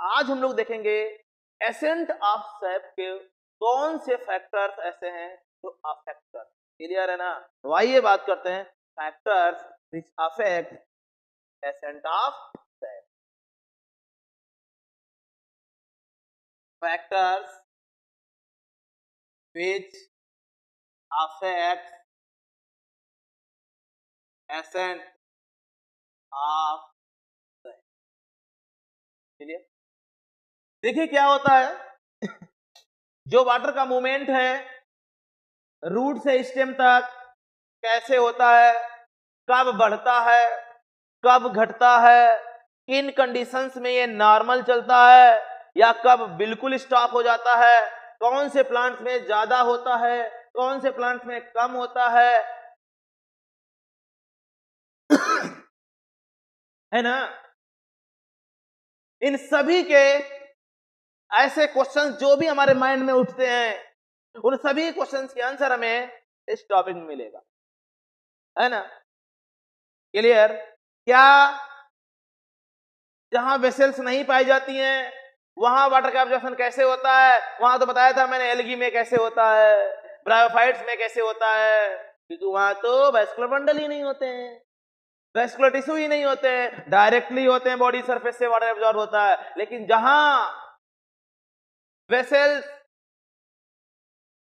आज हम लोग देखेंगे एसेंट ऑफ सैप के कौन से फैक्टर्स ऐसे हैं जो अफेक्ट कर, क्लियर है ना। तो आइए बात करते हैं factors which affect ascent of SAP. Factors which affect ascent of SAP, clear. देखिए क्या होता है जो वाटर का मूवमेंट है रूट से स्टेम तक कैसे होता है, कब बढ़ता है, कब घटता है, किन कंडीशंस में ये नॉर्मल चलता है या कब बिल्कुल स्टॉप हो जाता है, कौन से प्लांट्स में ज्यादा होता है, कौन से प्लांट्स में कम होता है ना। इन सभी के ऐसे क्वेश्चंस जो भी हमारे माइंड में उठते हैं उन सभी क्वेश्चंस के आंसर हमें इस टॉपिक में मिलेगा, है ना, क्लियर। क्या जहां वेसल्स नहीं पाई जाती हैं वहां वाटर का एब्जॉर्प्शन कैसे होता है, वहां तो बताया था मैंने एल्गी में कैसे होता है, ब्रायोफाइट्स में कैसे होता है, क्योंकि वहां तो वैस्कुलर बंडल ही नहीं होते हैं, वैस्कुलर टिश्यू ही नहीं होते हैं, डायरेक्टली होते हैं, बॉडी सरफेस से वाटर एब्जॉर्ब होता है। लेकिन जहां वेसल्स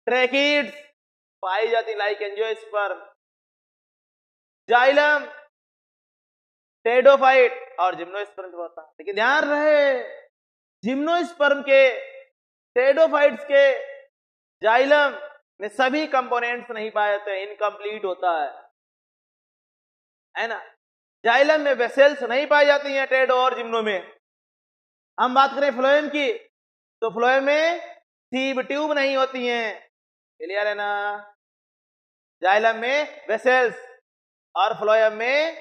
ट्रैकिड्स पाई जाती लाइक एंजियोस्पर्म, जाइलम, टेडोफाइट और जिम्नोस्पर्म होता है। लेकिन ध्यान रहे जिम्नोस्पर्म के, टेडोफाइट्स के, जाइलम में सभी कंपोनेंट्स नहीं पाए जाते हैं, इनकम्प्लीट होता है ना। जाइलम में वेसल्स नहीं पाई जाती हैं टेडो और जिम्नो में। हम बात करें फ्लोएम की तो फ्लोएम में सीब ट्यूब नहीं होती हैं, क्लियर है ना। जाइलम में वेसल्स और फ्लोएम में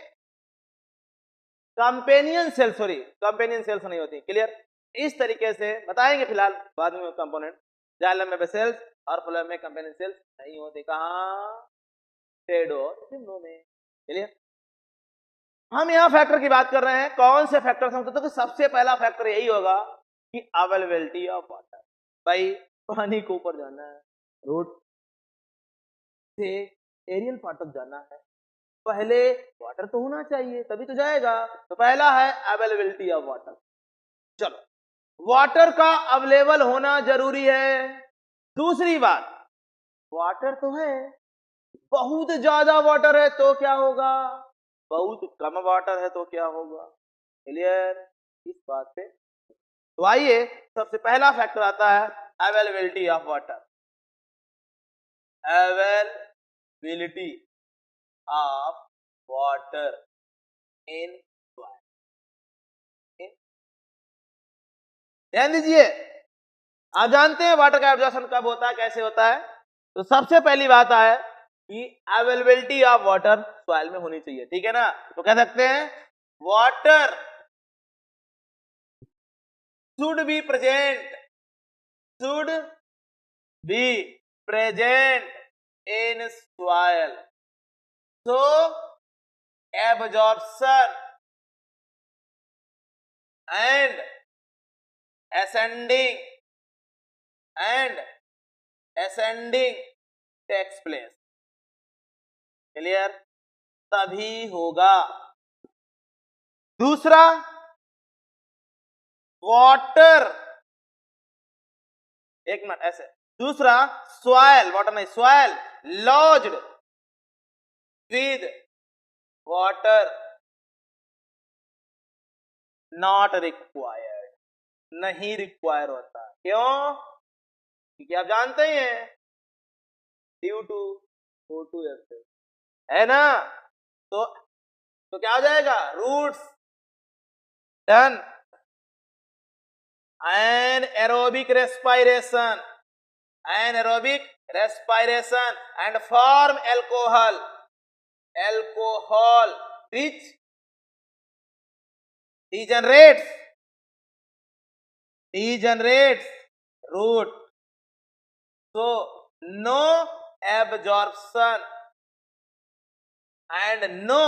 कंपेनियन सेल्स नहीं होती, क्लियर। इस तरीके से बताएंगे फिलहाल, बाद में कंपोनेंट। जाइलम में वेसल्स और फ्लोएम में कंपेनियन सेल्स नहीं होते, कहां, टेडो और जिम्नो में, क्लियर। हम यहाँ फैक्टर की बात कर रहे हैं, कौन से फैक्टर हम तो सबसे पहला फैक्टर यही होगा कि अवेलेबिलिटी ऑफ वाटर। भाई पानी को ऊपर जाना है, रूट से एरियल पार्ट तक जाना है, पहले वाटर तो होना चाहिए तभी तो जाएगा। तो पहला है अवेलेबिलिटी ऑफ वाटर। चलो वाटर का अवेलेबल होना जरूरी है। दूसरी बात, वाटर तो है, बहुत ज्यादा वाटर है तो क्या होगा, बहुत कम वाटर है तो क्या होगा, क्लियर इस बात पे। तो आइए सबसे पहला फैक्टर आता है availability of water. Availability of water in soil, ध्यान दीजिए। आप जानते हैं वाटर का एब्जॉर्प्शन कब होता है, कैसे होता है। तो सबसे पहली बात है कि अवेलेबिलिटी ऑफ वाटर सॉइल में होनी चाहिए, ठीक है ना। तो कह सकते हैं water should be present in soil, so absorption and ascending takes place, clear, तभी होगा। दूसरा, वाटर, एक मिनट ऐसे, दूसरा सॉइल, वाटर नहीं, soil lodged with water not required, नहीं रिक्वायर होता। क्यों, क्योंकि आप जानते ही हैं ड्यू टू O2 है ना। तो क्या हो जाएगा, roots done anaerobic respiration and form alcohol which degenerates root, so no absorption and no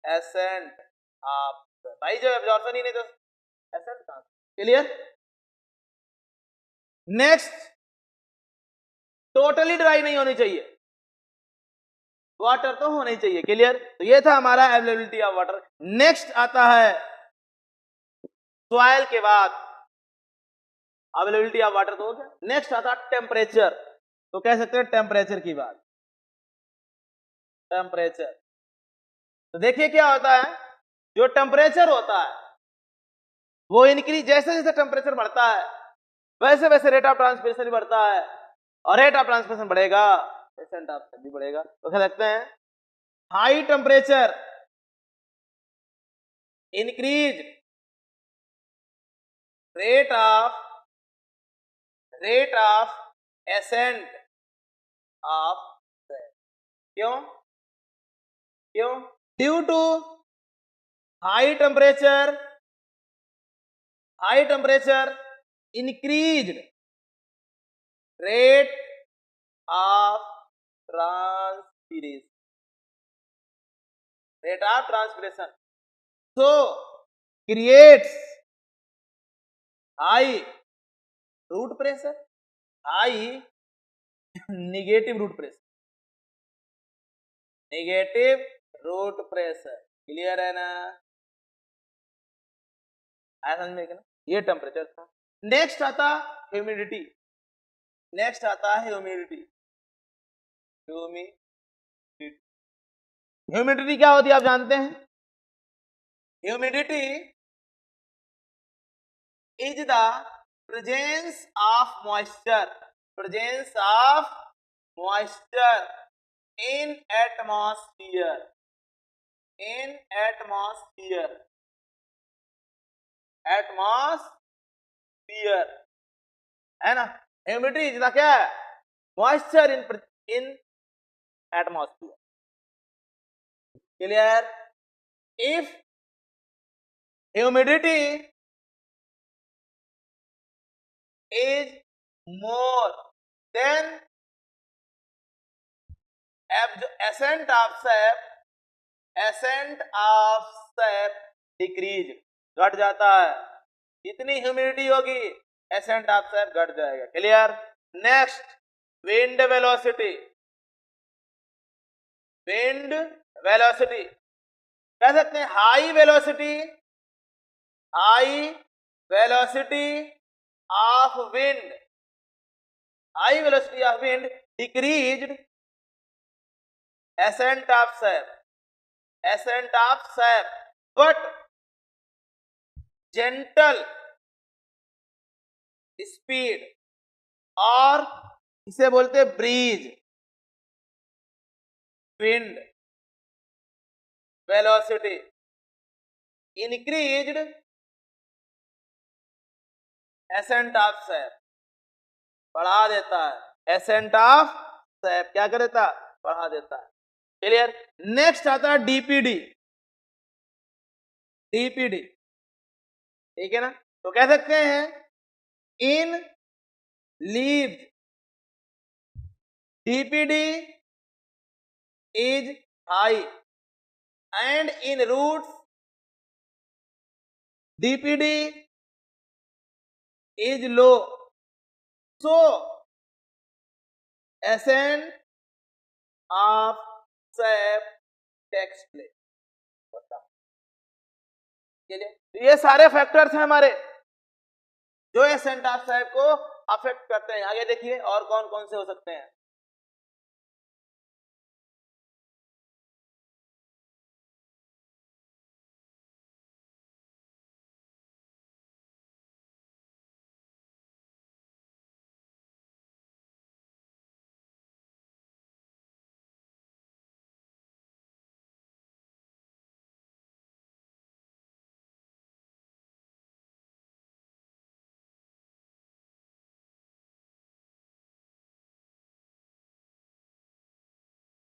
ascent of भाई जब एब्जॉर्प्शन ही नहीं तो एसेंट कहां? क्लियर? नेक्स्ट, टोटली ड्राई नहीं होनी चाहिए, वाटर तो होना ही चाहिए। क्लियर? तो ये था हमारा अवेलेबिलिटी ऑफ वाटर। नेक्स्ट आता है सॉइल के बाद अवेलेबिलिटी ऑफ वाटर तो हो गया। नेक्स्ट आता है टेम्परेचर, तो कह सकते हैं टेम्परेचर की बात। टेम्परेचर, तो देखिए क्या होता है, जो टेम्परेचर होता है वो इंक्रीज, जैसे जैसे टेम्परेचर बढ़ता है वैसे वैसे रेट ऑफ ट्रांसपिरेशन भी बढ़ता है, और रेट ऑफ ट्रांसपिरेशन बढ़ेगा, एसेंट ऑफ भी बढ़ेगा। तो कह सकते हैं high temperature increase rate of ascent of, क्यों? क्यों? Due to high temperature increased rate of transpiration, so creates high root pressure, high negative root pressure। Clear है ना? आया समझ में? ना ये टेम्परेचर था। नेक्स्ट आता ह्यूमिडिटी, ह्यूमिडिटी क्या होती है आप जानते हैं? Humidity is the presence of moisture in atmosphere है ना। ह्यूमिडिटी इज द क्या है? Moisture in atmosphere. Clear? If humidity is more than ascent of sap decrease, घट जाता है। जितनी ह्यूमिडिटी होगी एसेंट ऑफ सैप घट जाएगा। क्लियर? नेक्स्ट, विंड वेलोसिटी कह सकते हैं high velocity of wind decreased ascent of sap, but gentle speed, और इसे बोलते हैं bridge, wind velocity increased ascent of sap, बढ़ा देता है। एसेंट ऑफ सैप क्या कर देता? बढ़ा देता है। क्लियर? नेक्स्ट आता है डीपीडी, ठीक है ना। तो कह सकते हैं in leaves DPD is high and in roots DPD is low, so ascent of sap takes place। ये सारे फैक्टर्स हैं हमारे जो एसेंट ऑफ सैप को अफेक्ट करते हैं। आगे देखिए और कौन कौन से हो सकते हैं।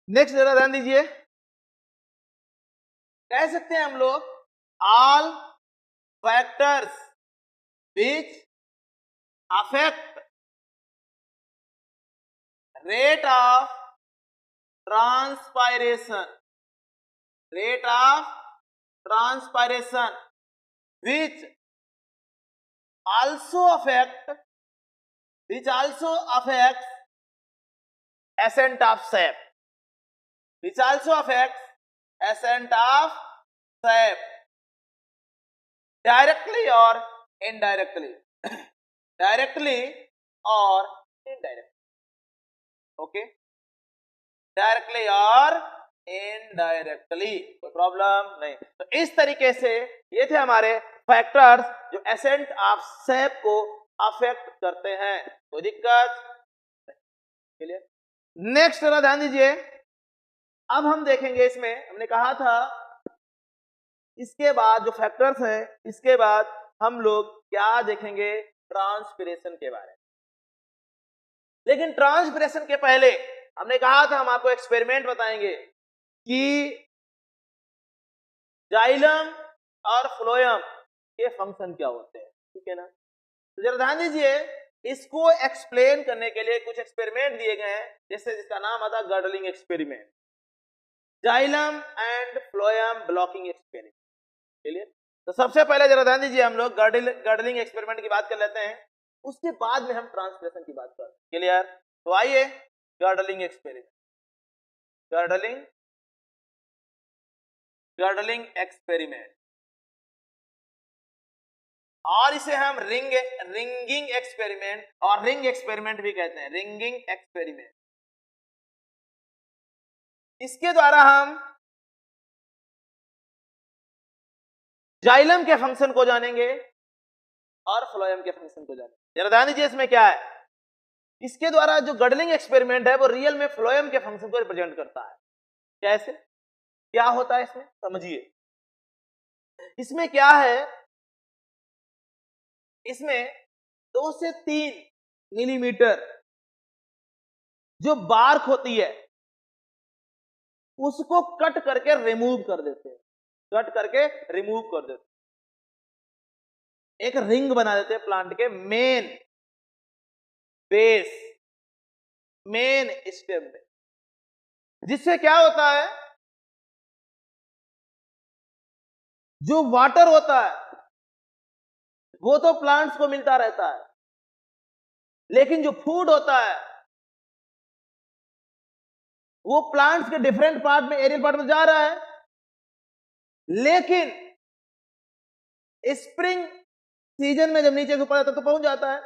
नेक्स्ट जरा ध्यान दीजिए, कह सकते हैं हम लोग all factors which affect rate of transpiration transpiration which also affects ascent of sap, which also affects ascent of sap directly or indirectly. Directly or indirectly. Okay, directly और इनडायरेक्टली, कोई प्रॉब्लम नहीं। तो इस तरीके से ये थे हमारे फैक्टर्स जो एसेंट ऑफ सैप को अफेक्ट करते हैं। कोई दिक्कत? क्लियर? नेक्स्ट जरा ध्यान दीजिए, अब हम देखेंगे, इसमें हमने कहा था इसके बाद जो फैक्टर्स हैं, इसके बाद हम लोग क्या देखेंगे, ट्रांसपिरेशन के बारे में। लेकिन ट्रांसपिरेशन के पहले हमने कहा था हम आपको एक्सपेरिमेंट बताएंगे कि जाइलम और फ्लोएम के फंक्शन क्या होते हैं, ठीक है ना। तो जरा ध्यान दीजिए, इसको एक्सप्लेन करने के लिए कुछ एक्सपेरिमेंट दिए गए हैं, जैसे जिसका नाम आता है girdling experiment, xylem and phloem blocking experiment. चलिए, तो सबसे पहले जरा ध्यान दीजिए, हम लोग गर्डलिंग एक्सपेरिमेंट की बात कर लेते हैं, उसके बाद में हम ट्रांसपिरेशन की बात करते हैं। क्लियर? तो आइए गर्डलिंग एक्सपेरिमेंट, गर्डलिंग एक्सपेरिमेंट, और इसे हम रिंगिंग एक्सपेरिमेंट और रिंग एक्सपेरिमेंट भी कहते हैं, रिंगिंग एक्सपेरिमेंट। इसके द्वारा हम जाइलम के फंक्शन को जानेंगे और फ्लोएम के फंक्शन को जानेंगे। जरा ध्यान दीजिए, इसमें क्या है, इसके द्वारा जो गर्डलिंग एक्सपेरिमेंट है वो रियल में फ्लोएम के फंक्शन को रिप्रेजेंट करता है। कैसे, क्या होता है इसमें, समझिए। इसमें क्या है, इसमें 2 से 3 मिलीमीटर जो बार्क होती है उसको कट करके रिमूव कर देते हैं, कट करके रिमूव कर देते हैं, एक रिंग बना देते हैं प्लांट के मेन बेस, मेन स्टेम में, जिससे क्या होता है, जो वाटर होता है वो तो प्लांट्स को मिलता रहता है, लेकिन जो फूड होता है वो प्लांट्स के डिफरेंट पार्ट में, एरियल पार्ट में जा रहा है, लेकिन स्प्रिंग सीजन में जब नीचे से ऊपर जाता है तो पहुंच जाता है।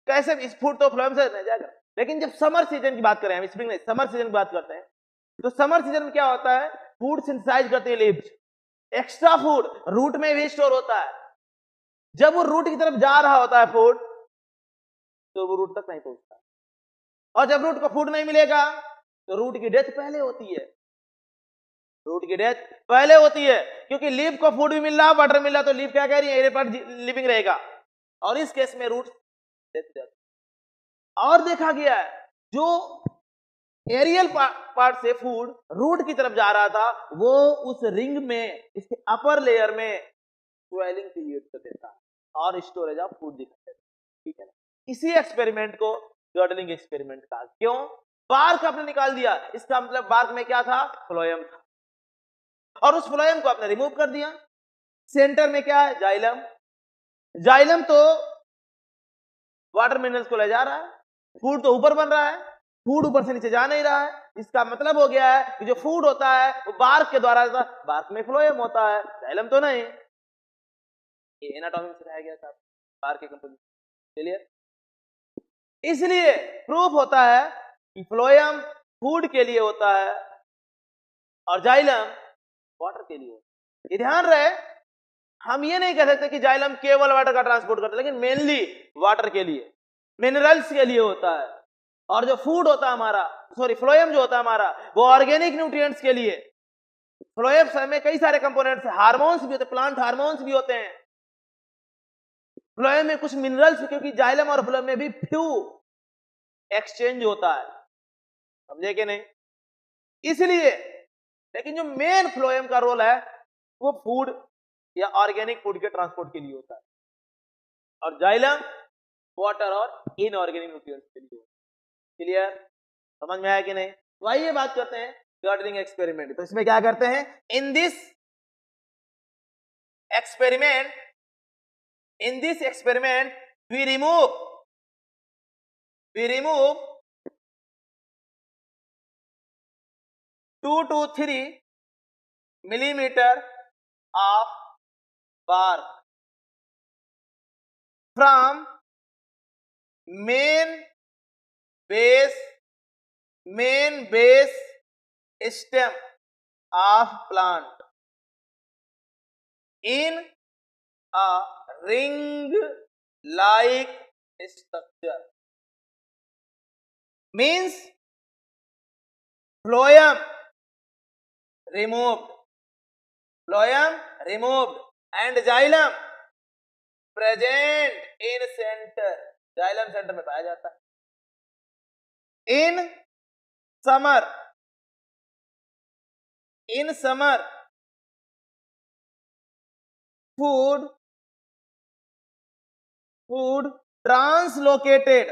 कैसे, इस फूड तो फ्लोएम से नहीं जाएगा, लेकिन जब समर सीजन की बात करें, हम स्प्रिंग नहीं, समर सीजन की बात करते हैं, तो समर सीजन में क्या होता है, फूड सिंथेसाइज करती है लीव्स, एक्स्ट्रा फूड रूट में भी स्टोर होता है। जब वो रूट की तरफ जा रहा होता है फूड, तो वो रूट तक नहीं पहुंचता, और जब रूट को फूड नहीं मिलेगा तो रूट की डेथ पहले होती है, रूट की डेथ पहले होती है, क्योंकि लीफ को फूड भी मिल रहा है, वाटर मिल रहा है, तो लीफ क्या कह रही है, एरियल पार्ट लिविंग रहेगा, और इस केस में रूट डेथ हो जाती है। और देखा गया है जो एरियल पार्ट से फूड रूट की तरफ जा रहा था वो उस रिंग में, इसके अपर लेयर में स्वेलिंग क्रिएट कर देता है और स्टोरेज ऑफ फूड दिखा देता है, ठीक है ना। इसी एक्सपेरिमेंट को गर्डलिंग एक्सपेरिमेंट कहा। क्यों, बार्क आपने निकाल दिया, इसका मतलब बार्क में क्या था, फ्लोएम था, और उस फ्लोएम को आपने रिमूव कर दिया। सेंटर में क्या है, जाइलम, जाइलम तो वाटर मिनरल्स को ले जा रहा है, फूड तो ऊपर बन रहा है, फूड ऊपर से नीचे जा नहीं रहा है, इसका मतलब हो गया है कि जो फूड होता है वो बार्क के द्वारा, बार्क में फ्लोएम होता है, जाइलम तो नहीं। ये एनाटॉमी में सिखाया गया था बार्क के कंपोजिशन, क्लियर। इसलिए प्रूफ होता है कि फ्लोएम फूड के लिए होता है और जाइलम वाटर के लिए होता है। ये ध्यान रहे, हम ये नहीं कह सकते कि जाइलम केवल वाटर का ट्रांसपोर्ट करता है, लेकिन मेनली वाटर के लिए, मिनरल्स के लिए होता है, और जो फूड होता है हमारा, सॉरी फ्लोएम जो होता है हमारा, वो ऑर्गेनिक न्यूट्रिएंट्स के लिए। फ्लोएम में कई सारे कंपोनेंट्स, हार्मोन्स भी होते हैं, प्लांट हार्मोन्स भी होते हैं फ्लोएम में, कुछ मिनरल्स, क्योंकि जाइलम और फ्लोएम में भी फ्यू एक्सचेंज होता है, समझे कि नहीं। इसलिए, लेकिन जो मेन फ्लोएम का रोल है वो फूड या ऑर्गेनिक फूड के ट्रांसपोर्ट के लिए होता है, और जाइलम वाटर और इनऑर्गेनिक न्यूट्रिएंट्स के लिए होता है। क्लियर, समझ में आया कि नहीं। तो आइए बात करते हैं गार्डनिंग एक्सपेरिमेंट। तो इसमें क्या करते हैं, in this experiment we remove 2 to 3 millimeter of bark from main base stem of plant in a ring like structure, means phloem removed and xylem present in center, xylem center में पाया जाता है। in summer food translocated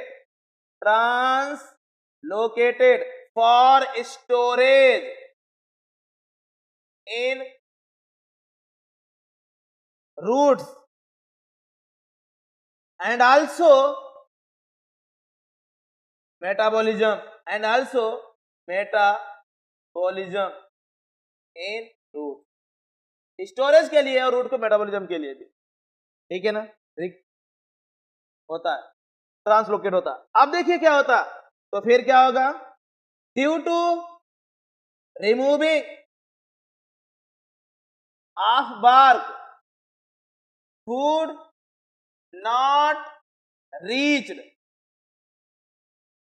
for storage in roots and also metabolism in root, storage के लिए और root को metabolism के लिए भी, ठीक है ना, ठीक होता है, ट्रांसलोकेट होता है। अब देखिए क्या होता, तो फिर क्या होगा, due to removing of bark food not reached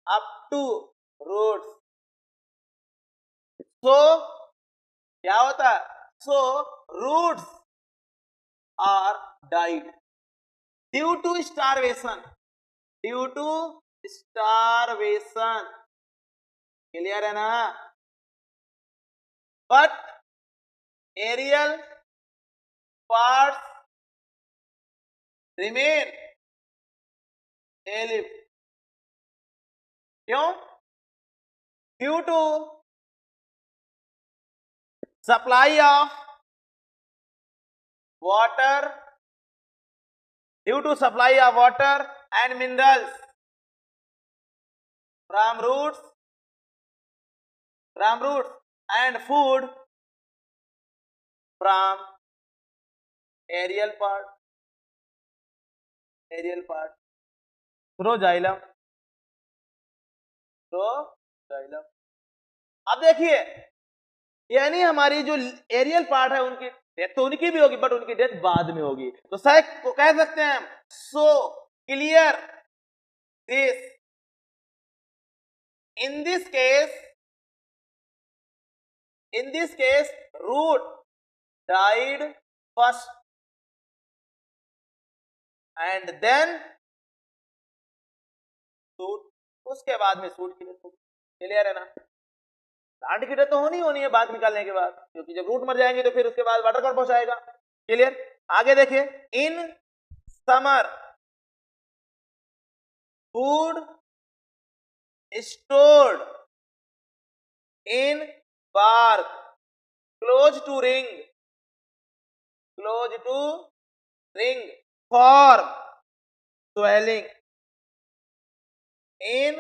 up to roots, so क्या होता है, so roots are died due to starvation, clear है ना। But aerial parts remain alive, क्यों, due to supply of water and minerals from roots and food from aerial part through xylem। अब देखिए, यानी हमारी जो एरियल पार्ट है उनकी डेथ तो उनकी भी होगी, बट उनकी डेथ बाद में होगी, तो शायद को कह सकते हैं हम, so clear this, in this case root died first and then shoot, उसके बाद में सूट की डेथ होगी, क्लियर है ना। प्लांट की डेथ तो होनी है बात निकालने के बाद, क्योंकि जब रूट मर जाएंगे तो फिर उसके बाद वाटर कौन पहुंचाएगा, क्लियर। आगे देखिए, in summer food stored in bark close to ring form swelling in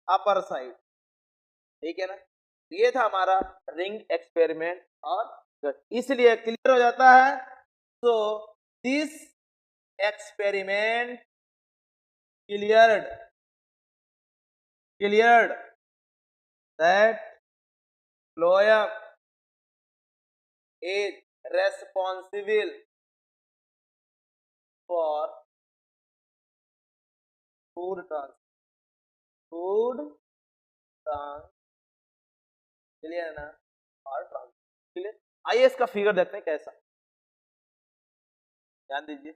upper side, ठीक है ना। ये था हमारा रिंग एक्सपेरिमेंट, और इसलिए क्लियर हो जाता है, so this experiment cleared that phloem is responsible for food clear है ना, और क्लियर। आइए इसका फिगर देखते हैं कैसा, ध्यान दीजिए।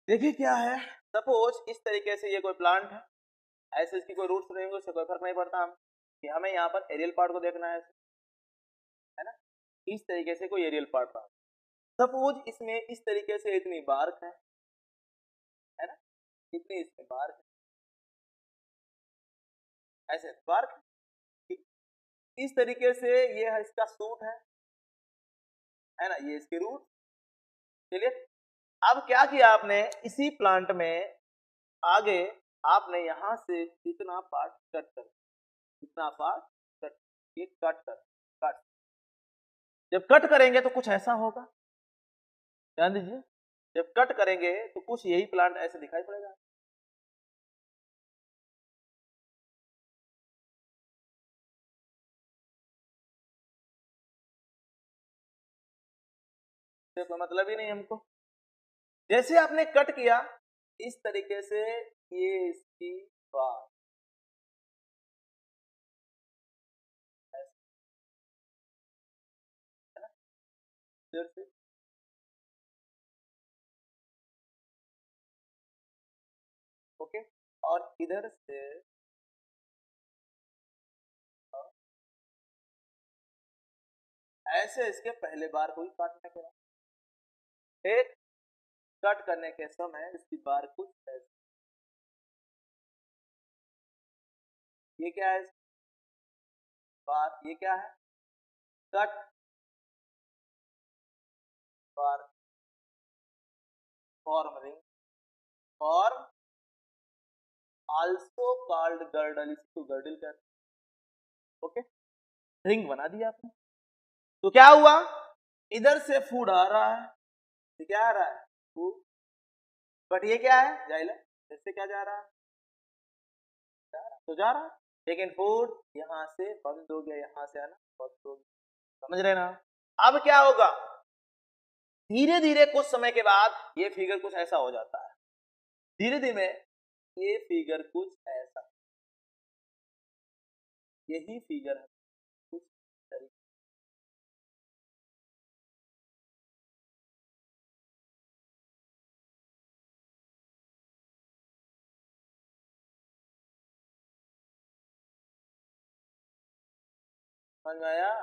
देखिए क्या है, सपोज इस तरीके से ये कोई प्लांट है, ऐसे इसकी कोई रूट्स रहेंगे उससे कोई फर्क नहीं पड़ता हम कि हमें यहाँ पर एरियल पार्ट को देखना है ना। इस तरीके से कोई एरियल पार्ट रहा, सपोज इसमें इस तरीके से इतनी बार्क है ना, इतनी इसमें बार्क ऐसे बार्क, इस तरीके से ये है इसका सूट है ना, ये इसके रूट। चलिए अब क्या किया आपने इसी प्लांट में आगे आपने यहां से इतना पार्ट कट कर, इतना पार्ट कट, ये कट कर, कट, जब कट करेंगे तो कुछ ऐसा होगा, ध्यान दीजिए, जब कट करेंगे तो कुछ यही प्लांट ऐसे दिखाई पड़ेगा। तो मतलब ही नहीं हमको, जैसे आपने कट किया इस तरीके से ये इसकी बात फिर से ओके, और इधर से ऐसे इसके पहले बार को ही काटने के बाद एक कट करने के समय इसकी बार कुछ ऐसे, ये क्या है बार, ये क्या है कट बार, फॉर्म रिंग और आल्सो कॉल्ड गर्डल, इसको गर्डल कर, ओके, रिंग बना दिया आपने। तो क्या हुआ, इधर से फूड आ रहा है, ये क्या आ रहा है फूड, बट ये क्या है जाइलम, इससे क्या जा रहा है, तो जा रहा है, लेकिन फूड यहां से बंद हो गया, यहां से आना बंद हो गया, समझ रहे ना। अब क्या होगा, धीरे धीरे कुछ समय के बाद ये फिगर कुछ ऐसा हो जाता है, धीरे धीरे ये फिगर कुछ ऐसा, यही फिगर है कुछ तरीके, समझ में आया।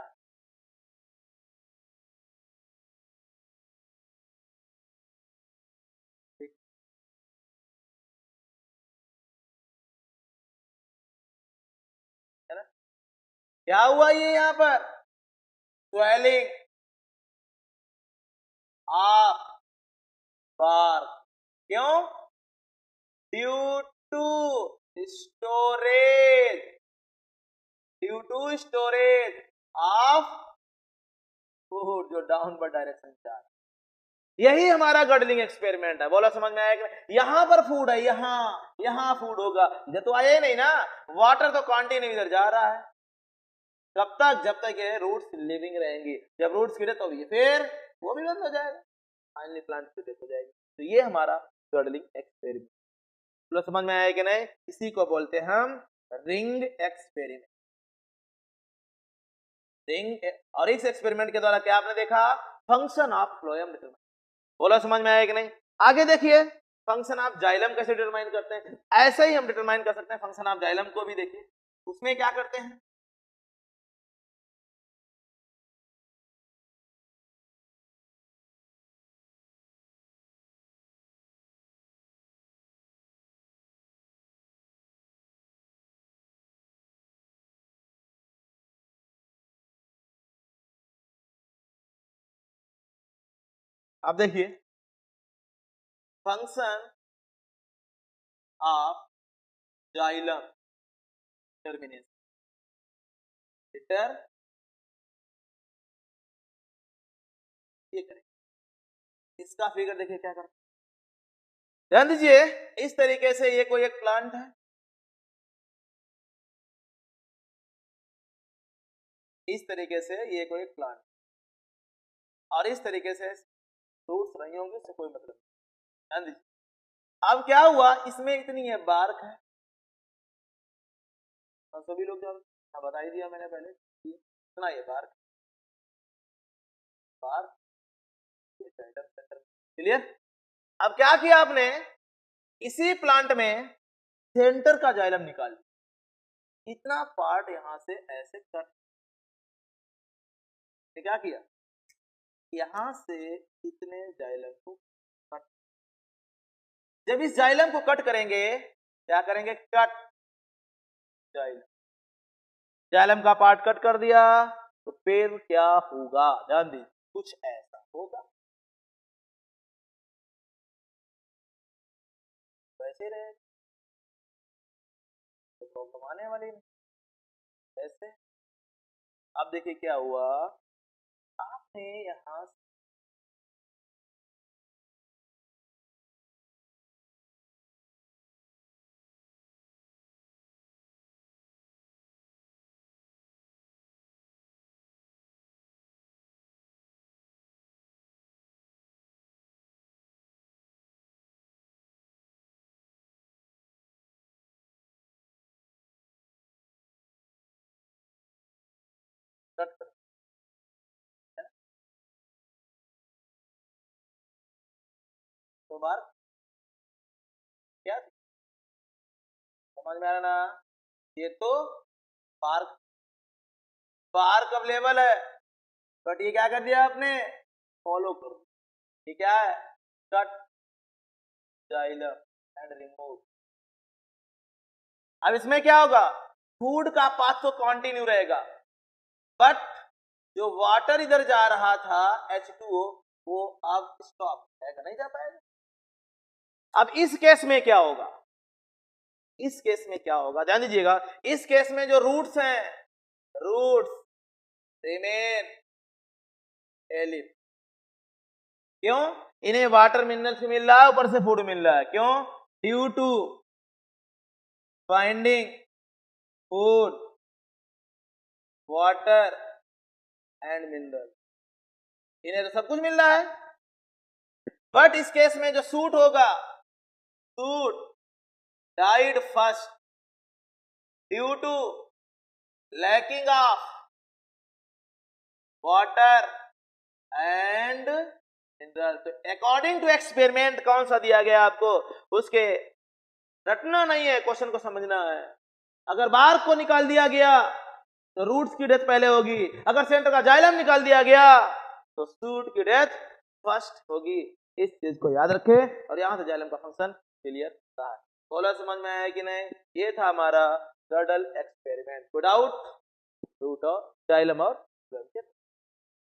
ठीक है ना, क्या हुआ ये यहाँ पर स्वेलिंग ऑफ बार, क्यों, due to storage, due to storage of food जो डाउनवर्ड डायरेक्शन जा रहा है, यही हमारा गर्डलिंग एक्सपेरिमेंट है, बोला समझ में आया कि यहां पर फूड है, यहां फूड होगा, ये तो आया ही नहीं ना, वाटर तो कंटिन्यू इधर जा रहा है, कब तक, जब तक ये रूट्स लिविंग रहेंगी, जब रूट्स गिरे तो ये फिर वो भी बंद हो जाएगा, फाइनली प्लांट की डेथ हो जाएगी। तो ये हमारा गर्डलिंग एक्सपेरिमेंट, तो समझ में आया कि नहीं, इसी को बोलते हैं हम रिंग एक्सपेरिमेंट, रिंग। और इस एक्सपेरिमेंट के द्वारा क्या आपने देखा, फंक्शन ऑफ फ्लोएम डिटरमाइन, बोला समझ में आया कि नहीं। आगे देखिए फंक्शन ऑफ जाइलम कैसे डिटरमाइन करते हैं, ऐसे ही हम डिटरमाइन कर सकते हैं फंक्शन ऑफ जाइलम को भी, देखिए उसमें क्या करते हैं, आप देखिए function of xylem termination deter, ये करें, इसका फिगर देखिए क्या करते हैं, ध्यान दीजिए, इस तरीके से ये कोई एक प्लांट है, इस तरीके से ये कोई एक प्लांट, और इस तरीके से फ्रूट्स नहीं होंगे, इससे कोई मतलब नहीं, ध्यान दीजिए। अब क्या हुआ, इसमें इतनी है बार्क है, और सभी लोग जो बता ही दिया मैंने पहले, इतना ये बार्क, बार्क क्लियर। अब क्या किया आपने, इसी प्लांट में सेंटर का जाइलम निकाल, इतना पार्ट यहां से ऐसे कट, क्या किया, यहां से इतने जाइलम को कट, जब इस जाइलम को कट करेंगे, क्या करेंगे, कट जाइलम, जाइलम का पार्ट कट कर दिया, तो फिर क्या होगा, ध्यान दीजिए, कुछ ऐसा होगा, वैसे रहे तो प्रॉब्लम आने वाली नहीं, ऐसे। अब देखिए क्या हुआ, आपने यहां कट कर, तो बार क्या समझ में आ रहा ना, ये तो पार्क, पार्क अवेलेबल है, बट ये क्या कर दिया आपने, फॉलो करो, ये क्या है, कट जाइलम एंड रिमूव। अब इसमें क्या होगा, फूड का पाथ तो कंटिन्यू रहेगा, बट जो वाटर इधर जा रहा था H2O, वो अब स्टॉप रहेगा, नहीं जा पाएगा। अब इस केस में क्या होगा, इस केस में क्या होगा, ध्यान दीजिएगा, इस केस में जो रूट्स हैं, रूट्स रिमेन एलिव, क्यों, इन्हें वाटर मिनरल से मिल रहा है, ऊपर से फूड मिल रहा है, क्यों, due to finding food water and mineral, इन्हें तो सब कुछ मिल रहा है, बट इस केस में जो सूट होगा, shoot died first due to lacking of water and mineral. तो अकॉर्डिंग टू एक्सपेरिमेंट कौन सा दिया गया आपको, उसके रटना नहीं है, क्वेश्चन को समझना है। अगर बार्क को निकाल दिया गया तो रूट्स की डेथ पहले होगी, अगर सेंटर का जाइलम निकाल दिया गया तो शूट की डेथ फर्स्ट होगी, इस चीज को याद रखें, और यहां से जाइलम का फंक्शन क्लियर था। बोला समझ में आया कि नहीं, ये था हमारा गर्डल एक्सपेरिमेंट विदाउट रूट और जाइलम और फ्लोएम।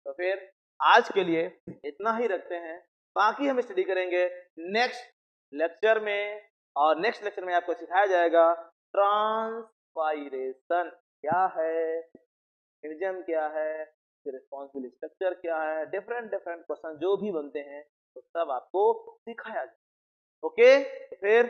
तो फिर आज के लिए इतना ही रखते हैं, बाकी हम स्टडी करेंगे नेक्स्ट लेक्चर में, और नेक्स्ट लेक्चर में आपको सिखाया जाएगा ट्रांसपाइरेशन क्या है, एंजाइम क्या है, रिस्पॉन्सिबल स्ट्रक्चर क्या है, डिफरेंट डिफरेंट क्वेश्चन जो भी बनते हैं तो सब आपको सिखाया जाए। ओके, फिर